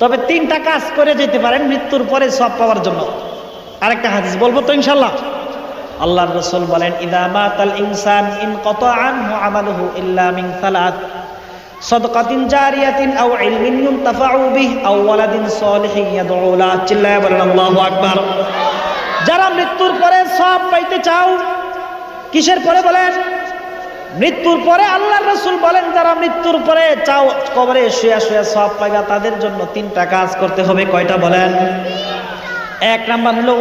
তবে 3টা কাজ করে যেতে পারেন মৃত্যুর পরে সওয়াব পাওয়ার জন্য। আরেকটা হাদিস বলবো তো ইনশাআল্লাহ। আল্লাহর রাসূল বলেন, ইদা মাতাল ইনসান ইনকাতা আনহু আমালুহু ইল্লা মিন সালাত, সাদকাতিন জারিয়াতিন আও ইলমিন ইউনতাফাউ বিহি আও ওয়ালাদিন সালিহিন ইয়াদউ লাহু। চিল্লায়া বলেন আল্লাহু আকবার। যারা মৃত্যুর পরে সওয়াব পাইতে চাও, কিসের পরে বলেন? মৃত্যুর পরে। আল্লাহর রাসূল বলেন, যারা মৃত্যুর পরে চাও কবরে শুয়ে শুয়ে সওয়াব পাইবা, তাদের জন্য 3টা কাজ করতে হবে। কয়টা বলেন? 1 নাম্বার হলো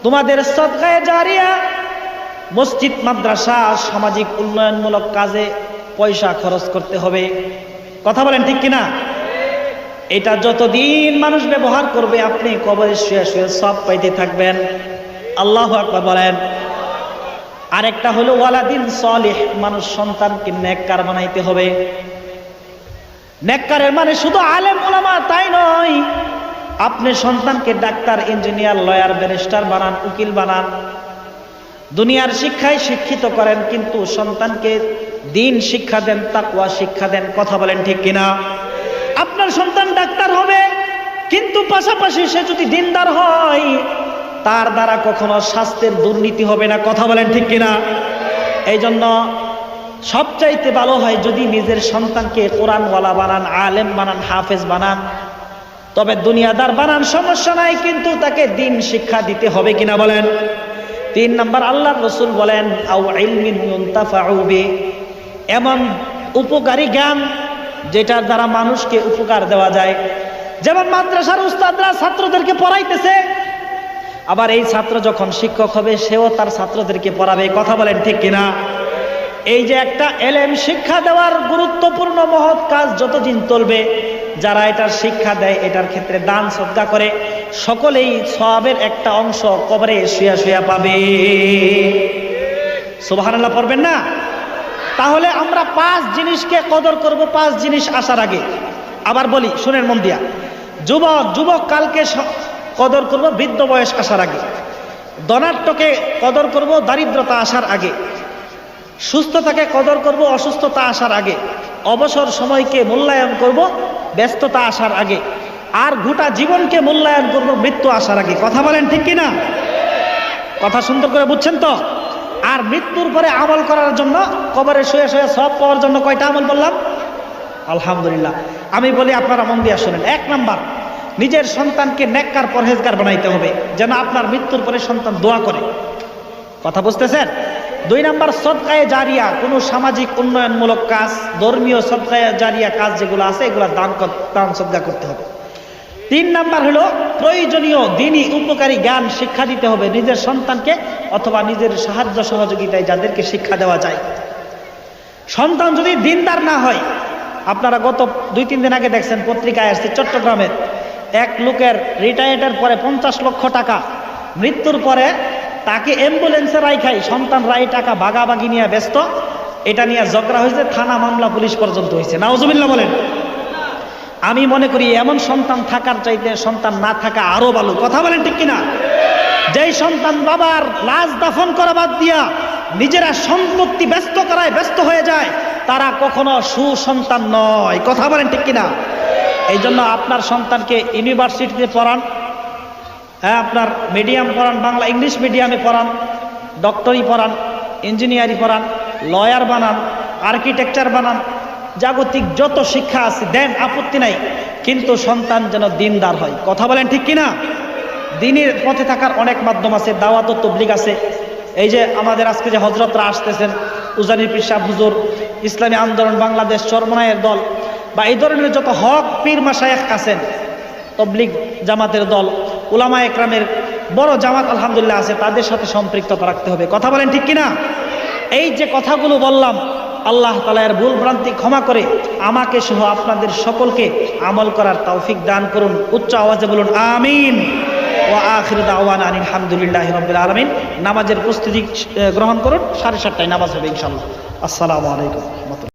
তোমাদের সদকায়ে জারিয়া, মসজিদ মাদ্রাসা সামাজিক উন্নয়নমূলক কাজে পয়সা খরচ করতে হবে। কথা বলেন ঠিক কিনা? এটা যতদিন মানুষ ব্যবহার করবে, আপনি কবরে শুয়ে শুয়ে সওয়াব পাইতে থাকবেন। আল্লাহু আকবার বলেন। আরেকটা হলো ওয়ালাদিন সালিহ, মানুষ সন্তানকে নেককার বানাইতে হবে। নেককারের মানে শুধু আলেম উলামা তাই নয়, আপনি সন্তানকে ডাক্তার, ইঞ্জিনিয়ার, লয়ার, ব্যারিস্টার বানান, উকিল বানান, দুনিয়ার শিক্ষায় শিক্ষিত করেন, কিন্তু সন্তানকে দ্বীন শিক্ষা দেন, তাকওয়া শিক্ষা দেন। কথা বলেন ঠিক কিনা? আপনার সন্তান ডাক্তার হবে, কিন্তু পাশাপাশি সে যদি দ্বীনদার হয়, তার দ্বারা কখনো স্বাস্থ্যের দুর্নীতি হবে না। কথা বলেন ঠিক কিনা? এই জন্য সবচাইতে ভালো হয় যদি নিজের সন্তানকে কোরআনওয়ালা বানান, আলেম বানান, হাফেজ বানান। তবে দুনিয়াদার বানান সমস্যা নাই, কিন্তু তাকে দ্বীন শিক্ষা দিতে হবে কিনা বলেন? 3 নাম্বার আল্লাহর রাসূল বলেন, আও ইলমিন ইউনতাফাউ বিহি, এমন উপকারী জ্ঞান যেটার দ্বারা মানুষকে উপকার দেওয়া যায়। যেমন মাদ্রাসার উস্তাদরা ছাত্রদেরকে পড়াইতেছে, আবার এই ছাত্র যখন শিক্ষক হবে সেও তার ছাত্রদেরকে পড়াবে। কথা বলেন ঠিক কিনা? এই যে একটা এলেম শিক্ষা দেওয়ার গুরুত্বপূর্ণ মহৎ কাজ যতদিন চলবে, যারা এটার শিক্ষা দেয়, এটার ক্ষেত্রে দান সদকা করে, সকলেই সওয়াবের একটা অংশ কবরে শুয়া শুয়া পাবে। সুবহানাল্লাহ পড়বেন না? তাহলে আমরা 5 জিনিসকে কদর করব 5 জিনিস আসার আগে। আবার বলি, শুনেন মন দিয়া। যুবক কালকে কদর করব বৃদ্ধ বয়স আসার আগে। ধনাঢ্যকে কদর করব দারিদ্রতা আসার আগে। সুস্থতাকে কদর করব অসুস্থতা আসার আগে। অবসর সময়কে মূল্যায়ন করব ব্যস্ততা আসার আগে। আর গোটা জীবনকে মূল্যায়ন করব মৃত্যু আসার আগে। কথা বলেন ঠিক কিনা? কথা সুন্দর করে বুঝছেন তো? আর মৃত্যুর পরে আমল করার জন্য, কবরে শুয়ে শুয়ে সওয়াব পাওয়ার জন্য কয়টা আমল বললাম? আলহামদুলিল্লাহ। আমি বলি, আপনারা মন দিয়ে শুনেন। 1 নাম্বার, নিজের সন্তানকে নেককার পরহেজগার বানাইতে হবে, যেন আপনার মৃত্যুর পরে সন্তান দোয়া করে। কথা বুঝতেছেন? 2 নাম্বার, সদকায়ে জারিয়া, কোনো সামাজিক উন্নয়নমূলক কাজ, ধর্মীয় সদকায়ে জারিয়া কাজ যেগুলো আছে, এগুলো দান সদকা করতে হবে। 3 নাম্বার হলো প্রয়োজনীয় দ্বীনি উপকারী জ্ঞান শিক্ষা দিতে হবে নিজের সন্তানকে, অথবা নিজের সাহায্য সহযোগিতায় যাদেরকে শিক্ষা দেওয়া যায়। সন্তান যদি দ্বীনদার না হয়, আপনারা গত 2-3 দিন আগে দেখছেন, পত্রিকায় আসছে, চট্টগ্রামের এক লোকের রিটায়ার্ডের পরে 50 লক্ষ টাকা, মৃত্যুর পরে তাকে অ্যাম্বুলেন্সে রাইখাই সন্তানরা এই টাকা ভাগাভাগি নিয়ে ব্যস্ত। এটা নিয়ে ঝগড়া হয়েছে, থানা মামলা, পুলিশ পর্যন্ত হয়েছে। নাউজুবিল্লাহ বলেন। আমি মনে করি এমন সন্তান থাকার চাইতে সন্তান না থাকা আরো ভালো। কথা বলেন ঠিক কিনা? যেই সন্তান বাবার লাশ দাফন করা বাদ দিয়া নিজেরা সম্পত্তি ব্যস্ত করায় ব্যস্ত হয়ে যায়, তারা কখনো সুসন্তান নয়। কথা বলেন ঠিক কিনা? এই জন্য আপনার সন্তানকে ইউনিভার্সিটিতে পড়ান, হ্যাঁ, আপনার মিডিয়াম পড়ান, বাংলা ইংলিশ মিডিয়ামে পড়ান, ডক্টরি পড়ান, ইঞ্জিনিয়ারিং পড়ান, লয়ার বানান, আর্কিটেকচার বানান, জাগতিক যত শিক্ষা আছে দেন, আপত্তি নাই, কিন্তু সন্তান যেন দ্বীনদার হয়। কথা বলেন ঠিক কিনা? দ্বীনের পথে থাকার অনেক মাধ্যম আছে, দাওয়াত ও তাবলীগ আছে। এই যে আমাদের আজকে যে হযরতরা আসতেছেন, উজানি পীর সাহেব হুজুর, ইসলামী আন্দোলন বাংলাদেশ, চরমনায়ের দল, বা এই ধরনের যত হক পীর মাশায়েখ আছেন, তাবলীগ জামাতের দল, উলামা একরামের বড় জামাত আলহামদুলিল্লাহ আছে, তাদের সাথে সম্পৃক্ততা রাখতে হবে। কথা বলেন ঠিক কিনা? এই যে কথাগুলো বললাম, আল্লাহ তাআলা এর ভুল ভ্রান্তি ক্ষমা করে আমাকে সহ আপনাদের সকলকে আমল করার তৌফিক দান করুন। উচ্চ আওয়াজে বলুন আমিন। ওয়া আখিরু দাওয়ানা আলহামদুলিল্লাহি রাব্বিল আলামিন। নামাজের প্রস্তুতি গ্রহণ করুন, 7:30টায় নামাজ হবে ইনশাআল্লাহ। আসসালামু আলাইকুম।